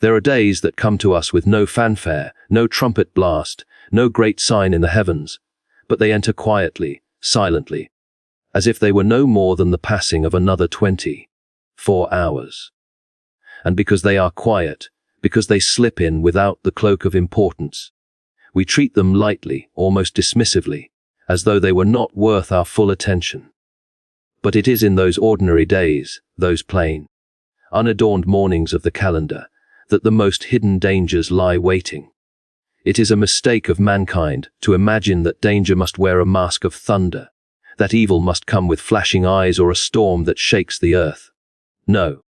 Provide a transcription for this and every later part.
There are days that come to us with no fanfare, no trumpet blast, no great sign in the heavens, but they enter quietly, silently, as if they were no more than the passing of another 24 hours. And because they are quiet, because they slip in without the cloak of importance, we treat them lightly, almost dismissively, as though they were not worth our full attention. But it is in those ordinary days, those plain, unadorned mornings of the calendar, that the most hidden dangers lie waiting. It is a mistake of mankind to imagine that danger must wear a mask of thunder, that evil must come with flashing eyes or a storm that shakes the earth. No,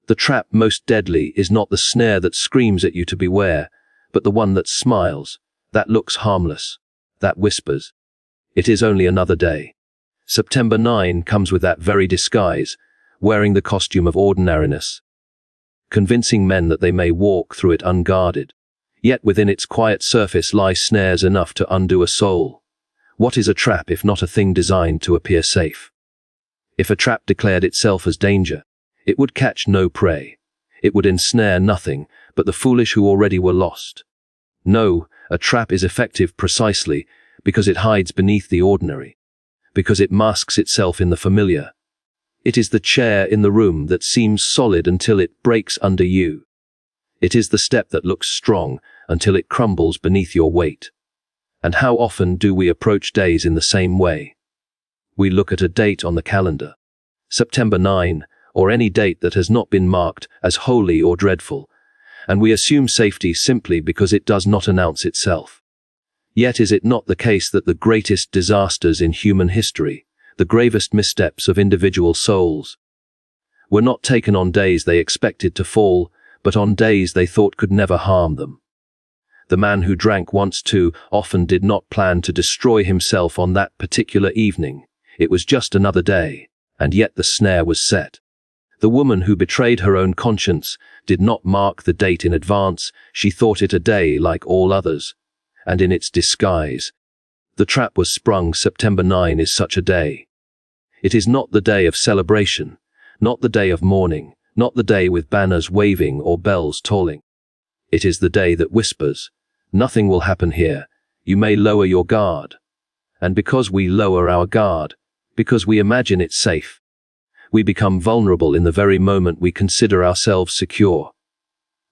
the trap most deadly is not the snare that screams at you to beware, but the one that smiles, that looks harmless, that whispers, "It is only another day." September 9 comes with that very disguise, wearing the costume of ordinariness, convincing men that they may walk through it unguarded. Yet within its quiet surface lie snares enough to undo a soul. What is a trap if not a thing designed to appear safe? If a trap declared itself as danger, it would catch no prey. It would ensnare nothing but the foolish who already were lost. No, a trap is effective precisely because it hides beneath the ordinary, because it masks itself in the familiar. It is the chair in the room that seems solid until it breaks under you. It is the step that looks strong until it crumbles beneath your weight. And how often do we approach days in the same way? We look at a date on the calendar, September 9, or any date that has not been marked as holy or dreadful, and we assume safety simply because it does not announce itself. Yet is it not the case that the greatest disasters in human history, the gravest missteps of individual souls, were not taken on days they expected to fall, but on days they thought could never harm them? The man who drank once too often did not plan to destroy himself on that particular evening. It was just another day, and yet the snare was set. The woman who betrayed her own conscience did not mark the date in advance. She thought it a day like all others, and in its disguise, the trap was sprung. September 9 is such a day. It is not the day of celebration, not the day of mourning, not the day with banners waving or bells tolling. It is the day that whispers, "Nothing will happen here. You may lower your guard." And because we lower our guard, because we imagine it safe, we become vulnerable in the very moment we consider ourselves secure.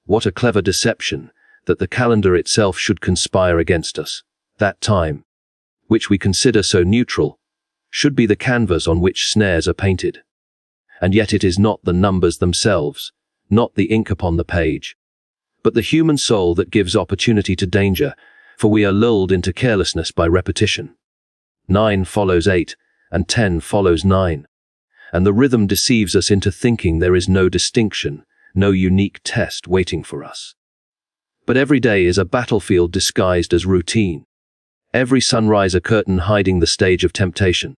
What a clever deception, that the calendar itself should conspire against us. That time, which we consider so neutral, should be the canvas on which snares are painted. And yet it is not the numbers themselves, not the ink upon the page, but the human soul that gives opportunity to danger, for we are lulled into carelessness by repetition. 9 follows 8, and 10 follows 9. And the rhythm deceives us into thinking there is no distinction, no unique test waiting for us. But every day is a battlefield disguised as routine. Every sunrise a curtain hiding the stage of temptation.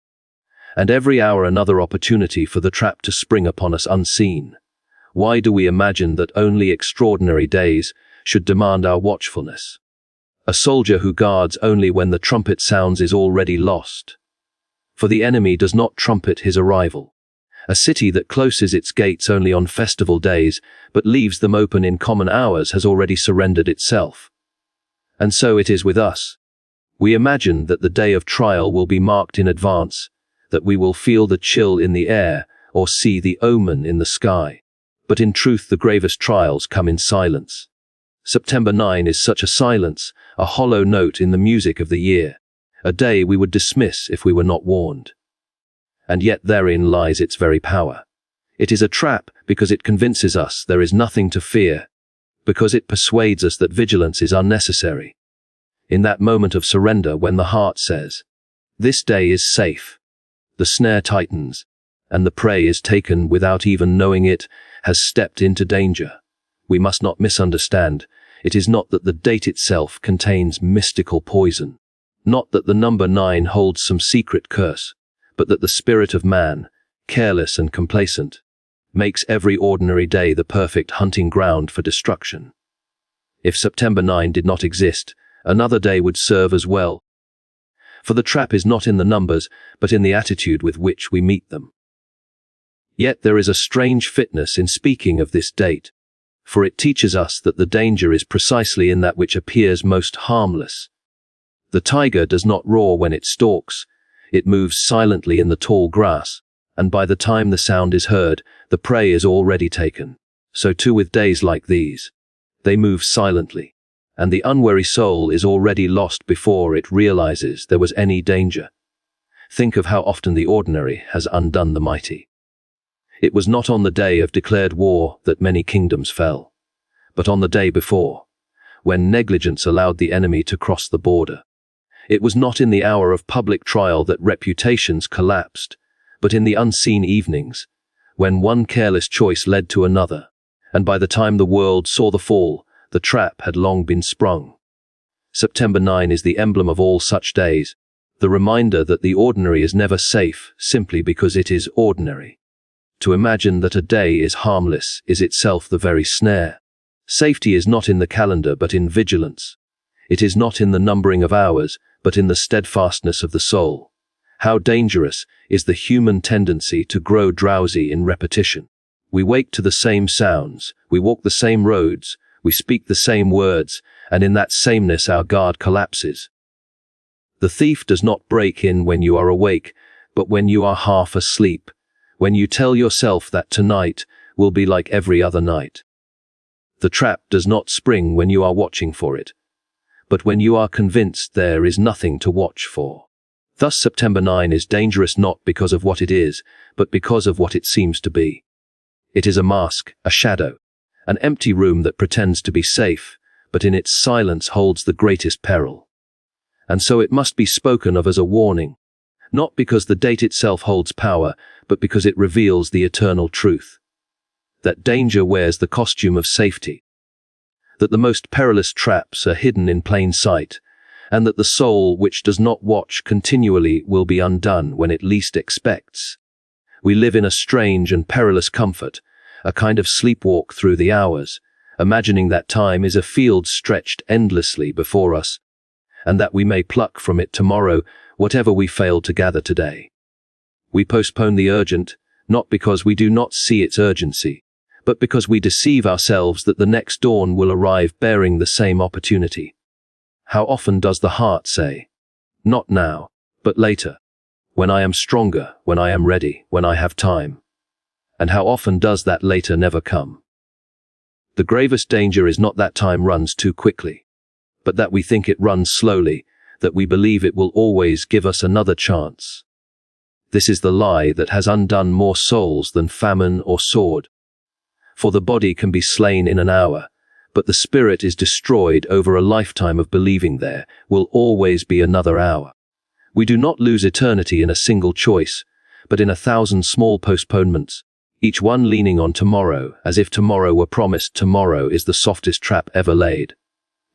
And every hour another opportunity for the trap to spring upon us unseen. Why do we imagine that only extraordinary days should demand our watchfulness? A soldier who guards only when the trumpet sounds is already lost. For the enemy does not trumpet his arrival. A city that closes its gates only on festival days, but leaves them open in common hours, has already surrendered itself. And so it is with us. We imagine that the day of trial will be marked in advance, that we will feel the chill in the air or see the omen in the sky. But in truth the gravest trials come in silence. September 9 is such a silence, a hollow note in the music of the year, a day we would dismiss if we were not warned. And yet therein lies its very power. It is a trap because it convinces us there is nothing to fear, because it persuades us that vigilance is unnecessary. In that moment of surrender when the heart says, "This day is safe," the snare tightens, and the prey is taken without even knowing it has stepped into danger. We must not misunderstand. It is not that the date itself contains mystical poison, not that the number 9 holds some secret curse, but that the spirit of man, careless and complacent, makes every ordinary day the perfect hunting ground for destruction. If September 9 did not exist, another day would serve as well. For the trap is not in the numbers, but in the attitude with which we meet them. Yet there is a strange fitness in speaking of this date, for it teaches us that the danger is precisely in that which appears most harmless. The tiger does not roar when it stalks. It moves silently in the tall grass, and by the time the sound is heard, the prey is already taken. So too with days like these. They move silently, and the unwary soul is already lost before it realizes there was any danger. Think of how often the ordinary has undone the mighty. It was not on the day of declared war that many kingdoms fell, but on the day before, when negligence allowed the enemy to cross the border. It was not in the hour of public trial that reputations collapsed, but in the unseen evenings, when one careless choice led to another, and by the time the world saw the fall, the trap had long been sprung. September 9 is the emblem of all such days, the reminder that the ordinary is never safe simply because it is ordinary. To imagine that a day is harmless is itself the very snare. Safety is not in the calendar but in vigilance. It is not in the numbering of hours but in the steadfastness of the soul. How dangerous is the human tendency to grow drowsy in repetition. We wake to the same sounds, we walk the same roads, we speak the same words, and in that sameness our guard collapses. The thief does not break in when you are awake, but when you are half asleep, when you tell yourself that tonight will be like every other night. The trap does not spring when you are watching for it, but when you are convinced there is nothing to watch for. Thus September 9 is dangerous not because of what it is, but because of what it seems to be. It is a mask, a shadow, an empty room that pretends to be safe, but in its silence holds the greatest peril. And so it must be spoken of as a warning, not because the date itself holds power, but because it reveals the eternal truth. That danger wears the costume of safety. That the most perilous traps are hidden in plain sight, and that the soul which does not watch continually will be undone when it least expects. We live in a strange and perilous comfort, a kind of sleepwalk through the hours, imagining that time is a field stretched endlessly before us, and that we may pluck from it tomorrow whatever we failed to gather today. We postpone the urgent, not because we do not see its urgency, but because we deceive ourselves that the next dawn will arrive bearing the same opportunity. How often does the heart say, "Not now, but later, when I am stronger, when I am ready, when I have time"? And how often does that later never come? The gravest danger is not that time runs too quickly, but that we think it runs slowly, that we believe it will always give us another chance. This is the lie that has undone more souls than famine or sword. For the body can be slain in an hour, but the spirit is destroyed over a lifetime of believing there will always be another hour. We do not lose eternity in a single choice, but in 1,000 small postponements, each one leaning on tomorrow, as if tomorrow were promised. Tomorrow is the softest trap ever laid.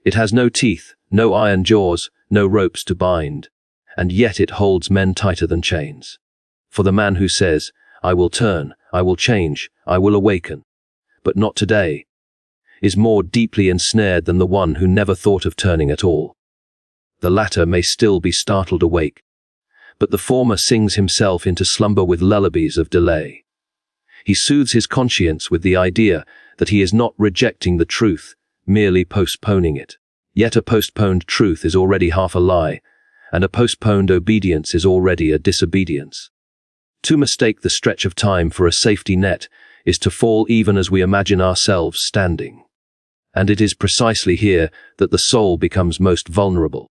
It has no teeth, no iron jaws, no ropes to bind, and yet it holds men tighter than chains. For the man who says, "I will turn, I will change, I will awaken, but not today," is more deeply ensnared than the one who never thought of turning at all. The latter may still be startled awake, but the former sings himself into slumber with lullabies of delay. He soothes his conscience with the idea that he is not rejecting the truth, merely postponing it. Yet a postponed truth is already half a lie, and a postponed obedience is already a disobedience. To mistake the stretch of time for a safety net is to fall even as we imagine ourselves standing. And it is precisely here that the soul becomes most vulnerable,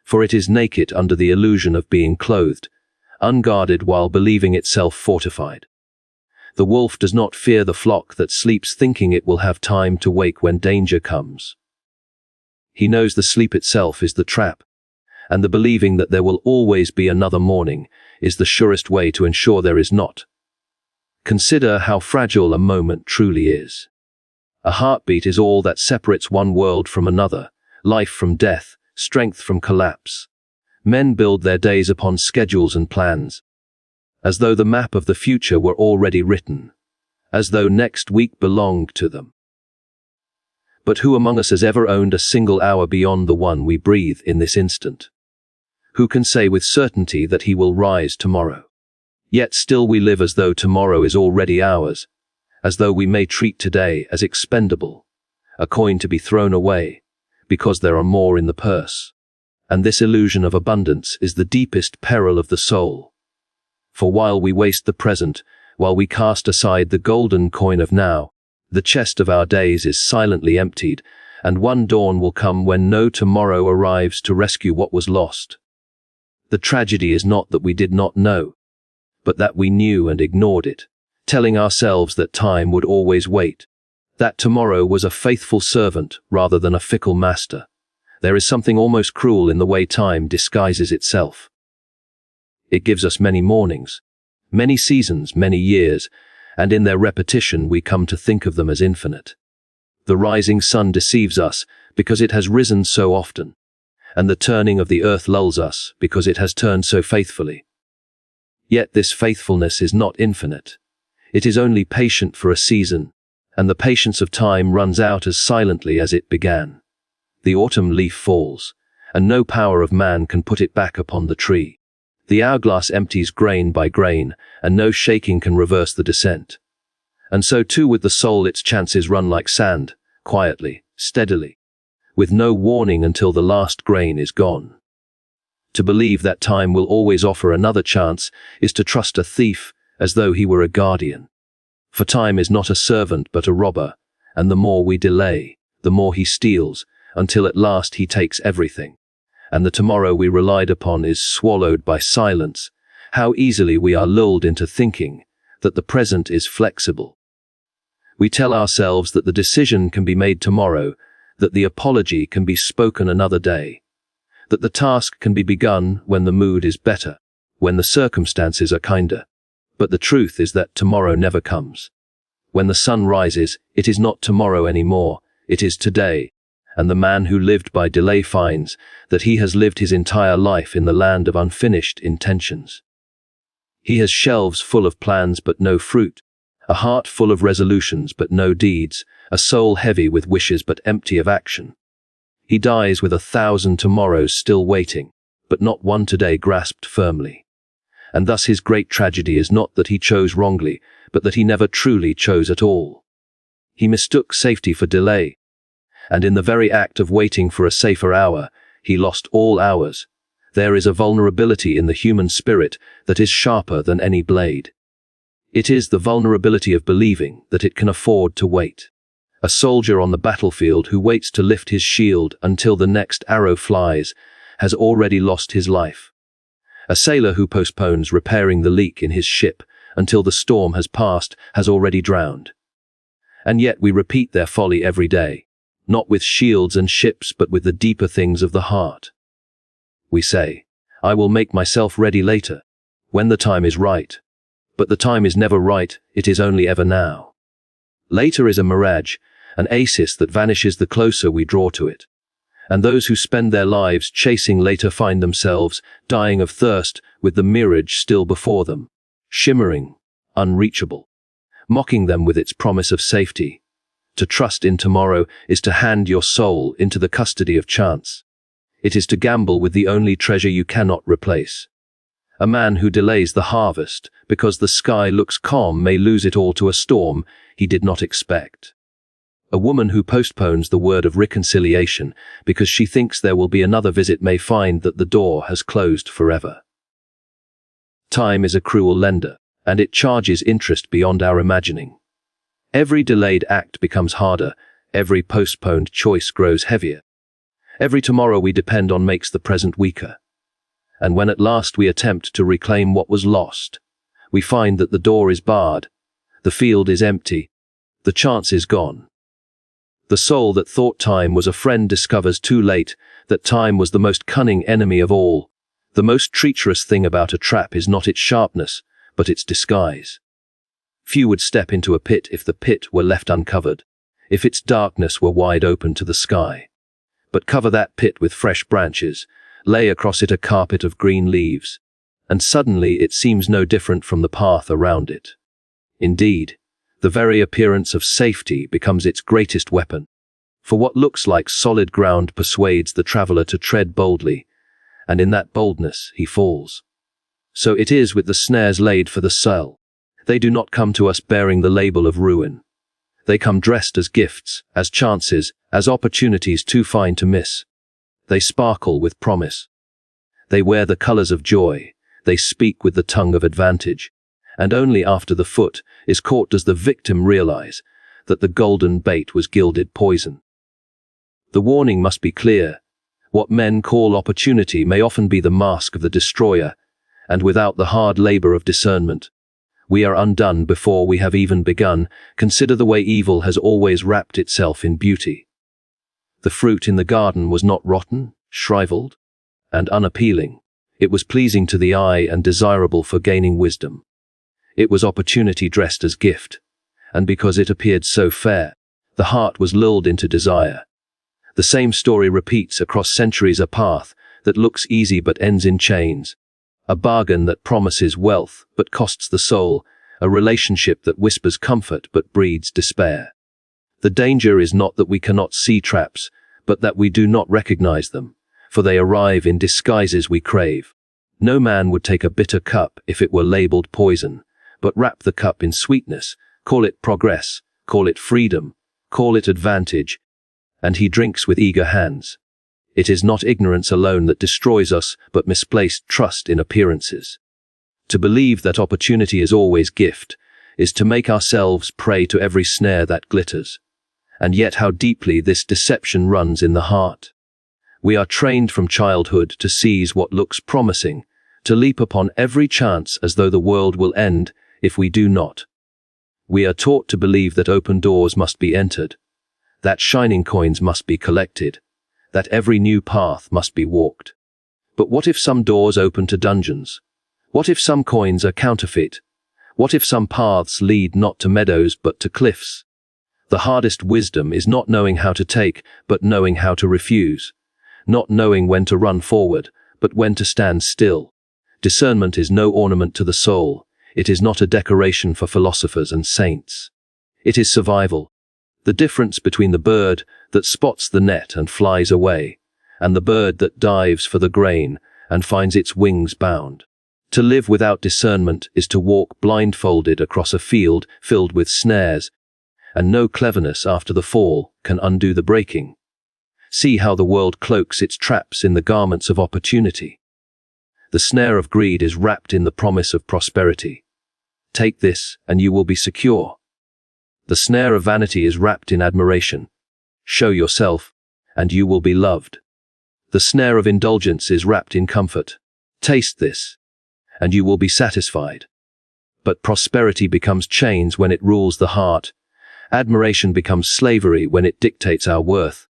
for it is naked under the illusion of being clothed, unguarded while believing itself fortified. The wolf does not fear the flock that sleeps thinking it will have time to wake when danger comes. He knows the sleep itself is the trap, and the believing that there will always be another morning is the surest way to ensure there is not. Consider how fragile a moment truly is. A heartbeat is all that separates one world from another, life from death, strength from collapse. Men build their days upon schedules and plans, as though the map of the future were already written, as though next week belonged to them. But who among us has ever owned a single hour beyond the one we breathe in this instant? Who can say with certainty that he will rise tomorrow? Yet still we live as though tomorrow is already ours, as though we may treat today as expendable, a coin to be thrown away, because there are more in the purse. And this illusion of abundance is the deepest peril of the soul. For while we waste the present, while we cast aside the golden coin of now, the chest of our days is silently emptied, and one dawn will come when no tomorrow arrives to rescue what was lost. The tragedy is not that we did not know, but that we knew and ignored it, telling ourselves that time would always wait, that tomorrow was a faithful servant rather than a fickle master. There is something almost cruel in the way time disguises itself. It gives us many mornings, many seasons, many years, and in their repetition we come to think of them as infinite. The rising sun deceives us because it has risen so often, and the turning of the earth lulls us because it has turned so faithfully. Yet this faithfulness is not infinite. It is only patient for a season, and the patience of time runs out as silently as it began. The autumn leaf falls, and no power of man can put it back upon the tree. The hourglass empties grain by grain, and no shaking can reverse the descent. And so too with the soul, its chances run like sand, quietly, steadily, with no warning until the last grain is gone. To believe that time will always offer another chance is to trust a thief as though he were a guardian. For time is not a servant but a robber, and the more we delay, the more he steals, until at last he takes everything. And the tomorrow we relied upon is swallowed by silence. How easily we are lulled into thinking that the present is flexible. We tell ourselves that the decision can be made tomorrow, that the apology can be spoken another day, that the task can be begun when the mood is better, when the circumstances are kinder. But the truth is that tomorrow never comes. When the sun rises, it is not tomorrow anymore, it is today. And the man who lived by delay finds that he has lived his entire life in the land of unfinished intentions. He has shelves full of plans but no fruit, a heart full of resolutions but no deeds, a soul heavy with wishes but empty of action. He dies with 1,000 tomorrows still waiting, but not one today grasped firmly. And thus his great tragedy is not that he chose wrongly, but that he never truly chose at all. He mistook safety for delay, and in the very act of waiting for a safer hour, he lost all hours. There is a vulnerability in the human spirit that is sharper than any blade. It is the vulnerability of believing that it can afford to wait. A soldier on the battlefield who waits to lift his shield until the next arrow flies has already lost his life. A sailor who postpones repairing the leak in his ship until the storm has passed has already drowned. And yet we repeat their folly every day, not with shields and ships but with the deeper things of the heart. We say, I will make myself ready later, when the time is right. But the time is never right, it is only ever now. Later is a mirage, an asis that vanishes the closer we draw to it. And those who spend their lives chasing later find themselves dying of thirst with the mirage still before them, shimmering, unreachable, mocking them with its promise of safety. To trust in tomorrow is to hand your soul into the custody of chance. It is to gamble with the only treasure you cannot replace. A man who delays the harvest because the sky looks calm may lose it all to a storm he did not expect. A woman who postpones the word of reconciliation because she thinks there will be another visit may find that the door has closed forever. Time is a cruel lender, and it charges interest beyond our imagining. Every delayed act becomes harder, every postponed choice grows heavier. Every tomorrow we depend on makes the present weaker. And when at last we attempt to reclaim what was lost, we find that the door is barred, the field is empty, the chance is gone. The soul that thought time was a friend discovers too late that time was the most cunning enemy of all. The most treacherous thing about a trap is not its sharpness, but its disguise. Few would step into a pit if the pit were left uncovered, if its darkness were wide open to the sky. But cover that pit with fresh branches, lay across it a carpet of green leaves, and suddenly it seems no different from the path around it. Indeed, the very appearance of safety becomes its greatest weapon, for what looks like solid ground persuades the traveler to tread boldly, and in that boldness he falls. So it is with the snares laid for the soul. They do not come to us bearing the label of ruin. They come dressed as gifts, as chances, as opportunities too fine to miss. They sparkle with promise. They wear the colors of joy. They speak with the tongue of advantage. And only after the foot is caught does the victim realize that the golden bait was gilded poison. The warning must be clear. What men call opportunity may often be the mask of the destroyer, and without the hard labor of discernment, we are undone before we have even begun. Consider the way evil has always wrapped itself in beauty. The fruit in the garden was not rotten, shriveled, and unappealing. It was pleasing to the eye and desirable for gaining wisdom. It was opportunity dressed as gift, and because it appeared so fair, the heart was lulled into desire. The same story repeats across centuries: a path that looks easy but ends in chains, a bargain that promises wealth but costs the soul, a relationship that whispers comfort but breeds despair. The danger is not that we cannot see traps, but that we do not recognize them, for they arrive in disguises we crave. No man would take a bitter cup if it were labeled poison, but wrap the cup in sweetness, call it progress, call it freedom, call it advantage, and he drinks with eager hands. It is not ignorance alone that destroys us, but misplaced trust in appearances. To believe that opportunity is always gift is to make ourselves prey to every snare that glitters. And yet how deeply this deception runs in the heart. We are trained from childhood to seize what looks promising, to leap upon every chance as though the world will end if we do not. We are taught to believe that open doors must be entered, that shining coins must be collected, that every new path must be walked. But what if some doors open to dungeons? What if some coins are counterfeit? What if some paths lead not to meadows but to cliffs? The hardest wisdom is not knowing how to take, but knowing how to refuse. Not knowing when to run forward, but when to stand still. Discernment is no ornament to the soul. It is not a decoration for philosophers and saints. It is survival. The difference between the bird that spots the net and flies away, and the bird that dives for the grain and finds its wings bound. To live without discernment is to walk blindfolded across a field filled with snares, and no cleverness after the fall can undo the breaking. See how the world cloaks its traps in the garments of opportunity. The snare of greed is wrapped in the promise of prosperity. Take this, and you will be secure. The snare of vanity is wrapped in admiration. Show yourself, and you will be loved. The snare of indulgence is wrapped in comfort. Taste this, and you will be satisfied. But prosperity becomes chains when it rules the heart. Admiration becomes slavery when it dictates our worth.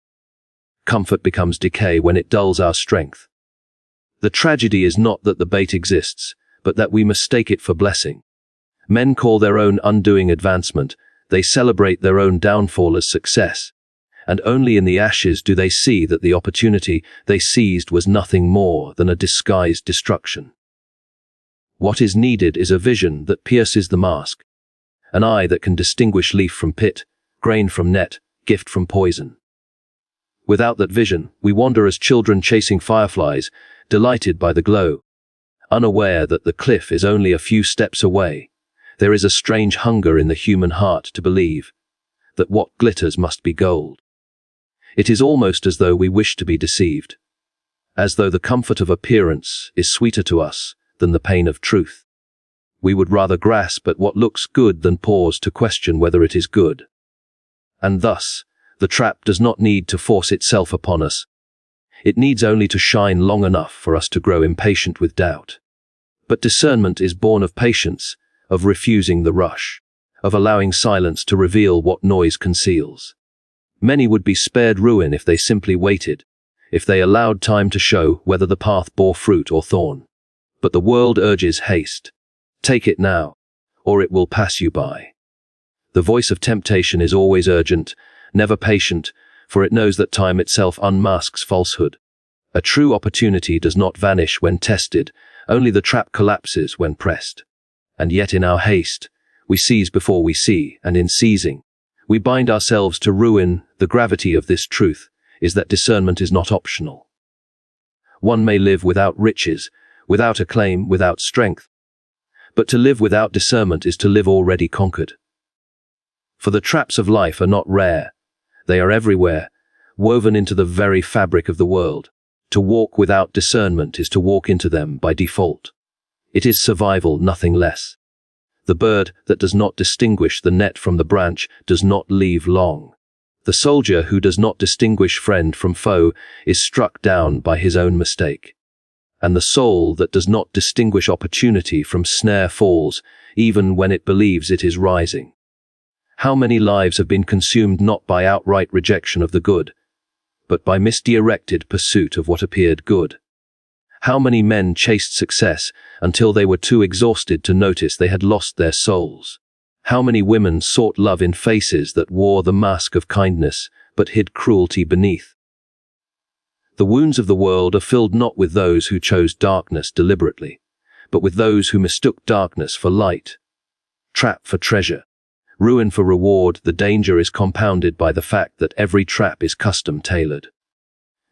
Comfort becomes decay when it dulls our strength. The tragedy is not that the bait exists, but that we mistake it for blessing. Men call their own undoing advancement. They celebrate their own downfall as success. And only in the ashes do they see that the opportunity they seized was nothing more than a disguised destruction. What is needed is a vision that pierces the mask, an eye that can distinguish leaf from pit, grain from net, gift from poison. Without that vision, we wander as children chasing fireflies, delighted by the glow, unaware that the cliff is only a few steps away. There is a strange hunger in the human heart to believe that what glitters must be gold. It is almost as though we wish to be deceived, as though the comfort of appearance is sweeter to us than the pain of truth. We would rather grasp at what looks good than pause to question whether it is good. And thus, the trap does not need to force itself upon us. It needs only to shine long enough for us to grow impatient with doubt. But discernment is born of patience, of refusing the rush, of allowing silence to reveal what noise conceals. Many would be spared ruin if they simply waited, if they allowed time to show whether the path bore fruit or thorn. But the world urges haste. Take it now, or it will pass you by. The voice of temptation is always urgent, never patient, for it knows that time itself unmasks falsehood. A true opportunity does not vanish when tested, only the trap collapses when pressed. And yet in our haste, we seize before we see, and in seizing, we bind ourselves to ruin. The gravity of this truth is that discernment is not optional. One may live without riches, without acclaim, without strength, But to live without discernment is to live already conquered. For the traps of life are not rare. They are everywhere, woven into the very fabric of the world. To walk without discernment is to walk into them by default. It is survival, nothing less. The bird that does not distinguish the net from the branch does not live long. The soldier who does not distinguish friend from foe is struck down by his own mistake. And the soul that does not distinguish opportunity from snare falls, even when it believes it is rising. How many lives have been consumed not by outright rejection of the good, but by misdirected pursuit of what appeared good? How many men chased success until they were too exhausted to notice they had lost their souls? How many women sought love in faces that wore the mask of kindness, but hid cruelty beneath? The wounds of the world are filled not with those who chose darkness deliberately, but with those who mistook darkness for light. Trap for treasure, ruin for reward. The danger is compounded by the fact that every trap is custom-tailored.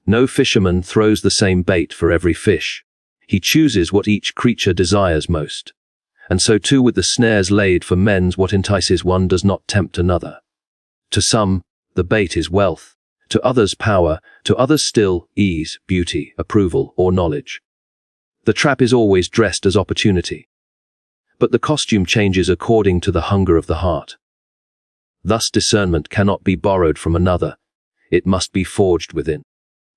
No fisherman throws the same bait for every fish. He chooses what each creature desires most. And so too with the snares laid for men's, what entices one does not tempt another. To some, the bait is wealth. To others, power. To others still, ease, beauty, approval, or knowledge. The trap is always dressed as opportunity. But the costume changes according to the hunger of the heart. Thus discernment cannot be borrowed from another. It must be forged within.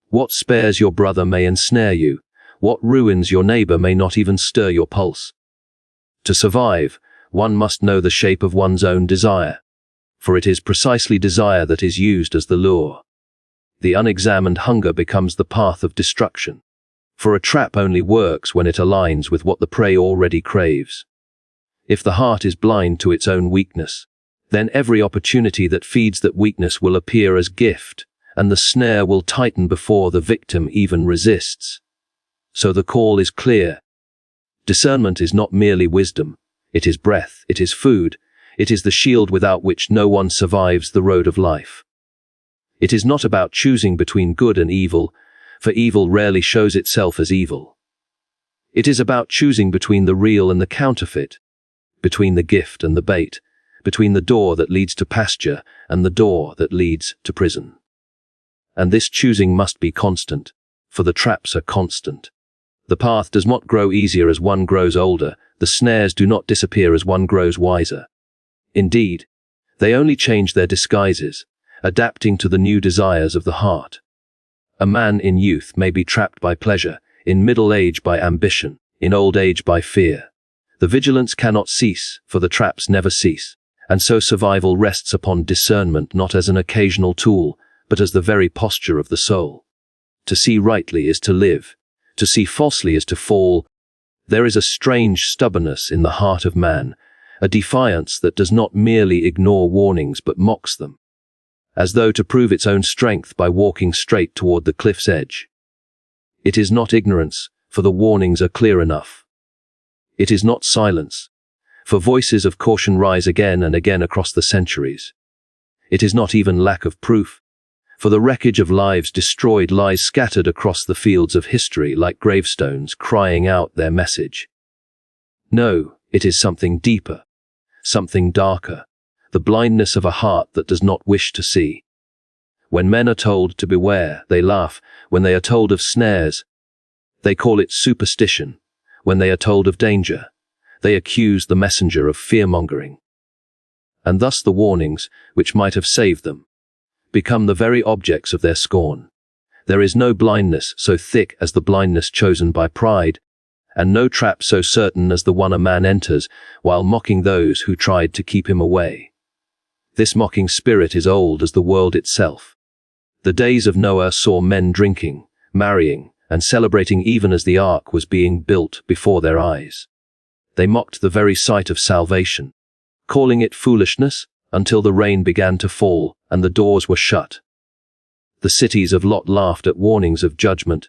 What spares your brother may ensnare you. What ruins your neighbor may not even stir your pulse. To survive, one must know the shape of one's own desire. For it is precisely desire that is used as the lure. The unexamined hunger becomes the path of destruction. For a trap only works when it aligns with what the prey already craves. If the heart is blind to its own weakness, then every opportunity that feeds that weakness will appear as gift, and the snare will tighten before the victim even resists. So the call is clear. Discernment is not merely wisdom. It is breath, it is food, it is the shield without which no one survives the road of life. It is not about choosing between good and evil, for evil rarely shows itself as evil. It is about choosing between the real and the counterfeit, between the gift and the bait, between the door that leads to pasture and the door that leads to prison. And this choosing must be constant, for the traps are constant. The path does not grow easier as one grows older, the snares do not disappear as one grows wiser. Indeed, they only change their disguises, adapting to the new desires of the heart. A man in youth may be trapped by pleasure, in middle age by ambition, in old age by fear. The vigilance cannot cease, for the traps never cease, and so survival rests upon discernment not as an occasional tool, but as the very posture of the soul. To see rightly is to live. To see falsely is to fall. There is a strange stubbornness in the heart of man, a defiance that does not merely ignore warnings but mocks them, as though to prove its own strength by walking straight toward the cliff's edge. It is not ignorance, for the warnings are clear enough. It is not silence, for voices of caution rise again and again across the centuries. It is not even lack of proof, for the wreckage of lives destroyed lies scattered across the fields of history like gravestones crying out their message. No, it is something deeper, something darker, the blindness of a heart that does not wish to see. When men are told to beware, they laugh. When they are told of snares, they call it superstition. When they are told of danger, they accuse the messenger of fear-mongering. And thus the warnings, which might have saved them, become the very objects of their scorn. There is no blindness so thick as the blindness chosen by pride, and no trap so certain as the one a man enters while mocking those who tried to keep him away. This mocking spirit is old as the world itself. The days of Noah saw men drinking, marrying, and celebrating even as the ark was being built before their eyes. They mocked the very sight of salvation, calling it foolishness, until the rain began to fall and the doors were shut. The cities of Lot laughed at warnings of judgment,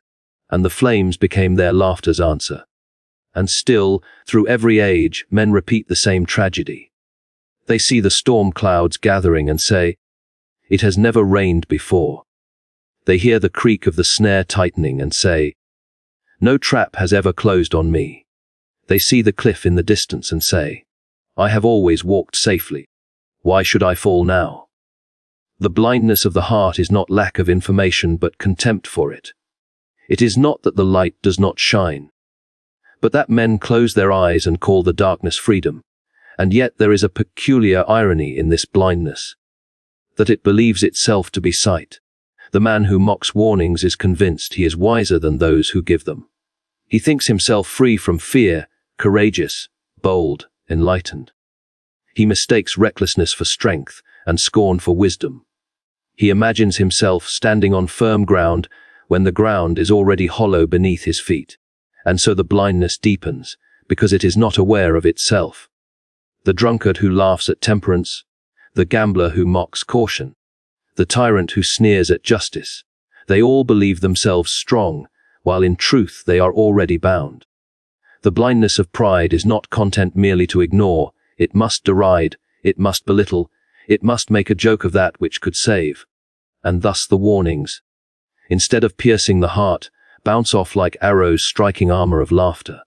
and the flames became their laughter's answer. And still, through every age, men repeat the same tragedy. They see the storm clouds gathering and say, "It has never rained before." They hear the creak of the snare tightening and say, "No trap has ever closed on me." They see the cliff in the distance and say, "I have always walked safely. Why should I fall now?" The blindness of the heart is not lack of information but contempt for it. It is not that the light does not shine, but that men close their eyes and call the darkness freedom. And yet there is a peculiar irony in this blindness, that it believes itself to be sight. The man who mocks warnings is convinced he is wiser than those who give them. He thinks himself free from fear, courageous, bold, enlightened. He mistakes recklessness for strength and scorn for wisdom. He imagines himself standing on firm ground when the ground is already hollow beneath his feet, and so the blindness deepens because it is not aware of itself. The drunkard who laughs at temperance, the gambler who mocks caution, the tyrant who sneers at justice, they all believe themselves strong, while in truth they are already bound. The blindness of pride is not content merely to ignore, it must deride, it must belittle, it must make a joke of that which could save. And thus the warnings, instead of piercing the heart, bounce off like arrows striking armor of laughter.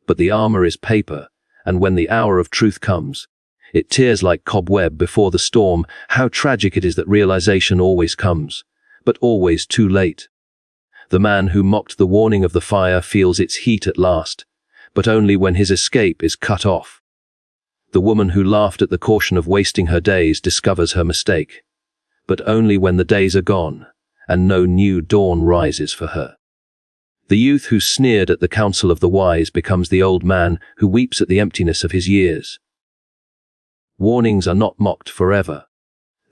But the armor is paper, and when the hour of truth comes, it tears like cobweb before the storm. How tragic it is that realization always comes, but always too late. The man who mocked the warning of the fire feels its heat at last, but only when his escape is cut off. The woman who laughed at the caution of wasting her days discovers her mistake, but only when the days are gone, and no new dawn rises for her. The youth who sneered at the counsel of the wise becomes the old man who weeps at the emptiness of his years. Warnings are not mocked forever.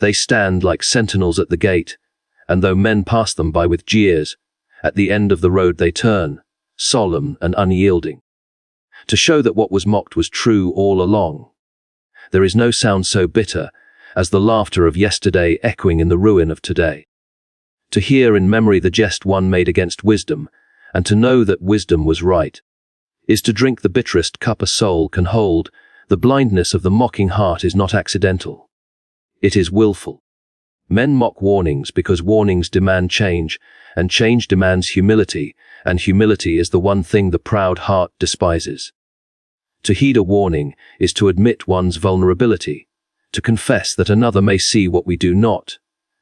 They stand like sentinels at the gate, and though men pass them by with jeers, at the end of the road they turn, solemn and unyielding, to show that what was mocked was true all along. There is no sound so bitter as the laughter of yesterday echoing in the ruin of today. To hear in memory the jest one made against wisdom, and to know that wisdom was right, is to drink the bitterest cup a soul can hold. The blindness of the mocking heart is not accidental. It is willful. Men mock warnings because warnings demand change, and change demands humility, and humility is the one thing the proud heart despises. To heed a warning is to admit one's vulnerability, to confess that another may see what we do not,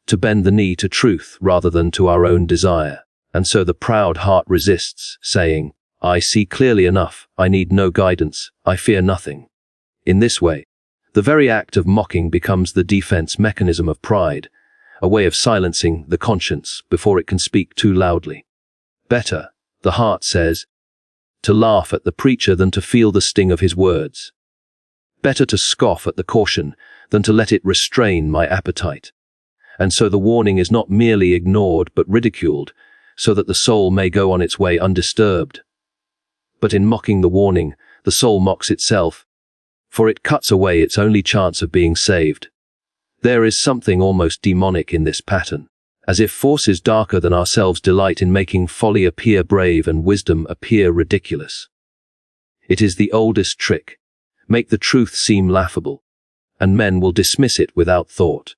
to bend the knee to truth rather than to our own desire. And so the proud heart resists, saying, "I see clearly enough, I need no guidance, I fear nothing." In this way, the very act of mocking becomes the defense mechanism of pride, a way of silencing the conscience before it can speak too loudly. Better, the heart says, to laugh at the preacher than to feel the sting of his words. Better to scoff at the caution than to let it restrain my appetite. And so the warning is not merely ignored but ridiculed, so that the soul may go on its way undisturbed. But in mocking the warning, the soul mocks itself, for it cuts away its only chance of being saved. There is something almost demonic in this pattern, as if forces darker than ourselves delight in making folly appear brave and wisdom appear ridiculous. It is the oldest trick. Make the truth seem laughable, and men will dismiss it without thought.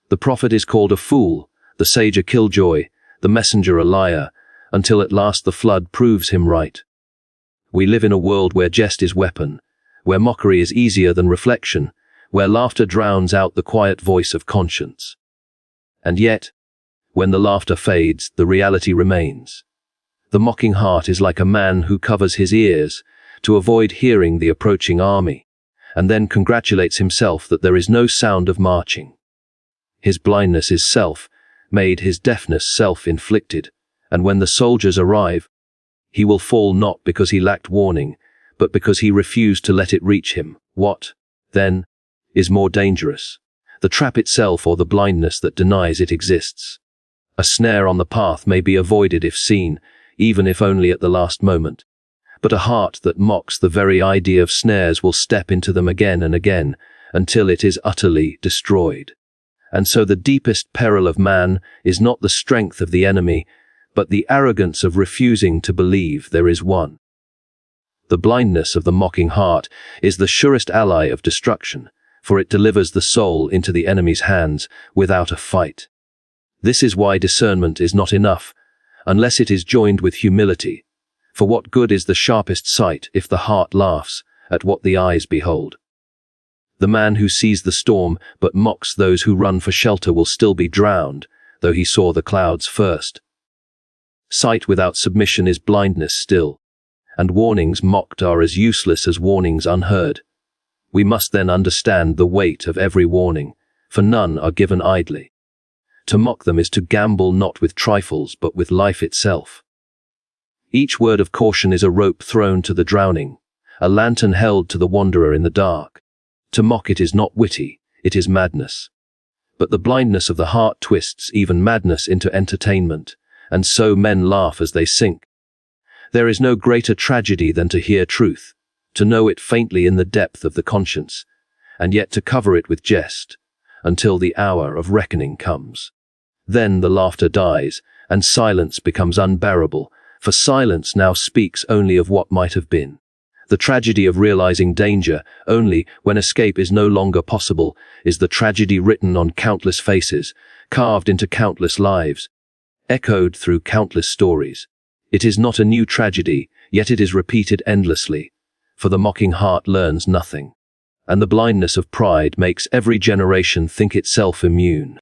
The prophet is called a fool, the sage a killjoy, the messenger a liar, until at last the flood proves him right. We live in a world where jest is weapon, where mockery is easier than reflection, where laughter drowns out the quiet voice of conscience. And yet, when the laughter fades, the reality remains. The mocking heart is like a man who covers his ears to avoid hearing the approaching army, and then congratulates himself that there is no sound of marching. His blindness is self-made, his deafness self-inflicted, and when the soldiers arrive, he will fall not because he lacked warning, but because he refused to let it reach him. What, then, is more dangerous, the trap itself or the blindness that denies it exists? A snare on the path may be avoided if seen, even if only at the last moment. But a heart that mocks the very idea of snares will step into them again and again, until it is utterly destroyed. And so the deepest peril of man is not the strength of the enemy, but the arrogance of refusing to believe there is one. The blindness of the mocking heart is the surest ally of destruction, for it delivers the soul into the enemy's hands without a fight. This is why discernment is not enough, unless it is joined with humility, For what good is the sharpest sight if the heart laughs at what the eyes behold? The man who sees the storm but mocks those who run for shelter will still be drowned, though he saw the clouds first. Sight without submission is blindness still, and warnings mocked are as useless as warnings unheard. We must then understand the weight of every warning, for none are given idly. To mock them is to gamble not with trifles but with life itself. Each word of caution is a rope thrown to the drowning, a lantern held to the wanderer in the dark. To mock it is not witty, it is madness. But the blindness of the heart twists even madness into entertainment, and so men laugh as they sink. There is no greater tragedy than to hear truth, to know it faintly in the depth of the conscience, and yet to cover it with jest, until the hour of reckoning comes. Then the laughter dies, and silence becomes unbearable, for silence now speaks only of what might have been. The tragedy of realizing danger only when escape is no longer possible is the tragedy written on countless faces, carved into countless lives, echoed through countless stories. It is not a new tragedy, yet it is repeated endlessly, for the mocking heart learns nothing, and the blindness of pride makes every generation think itself immune.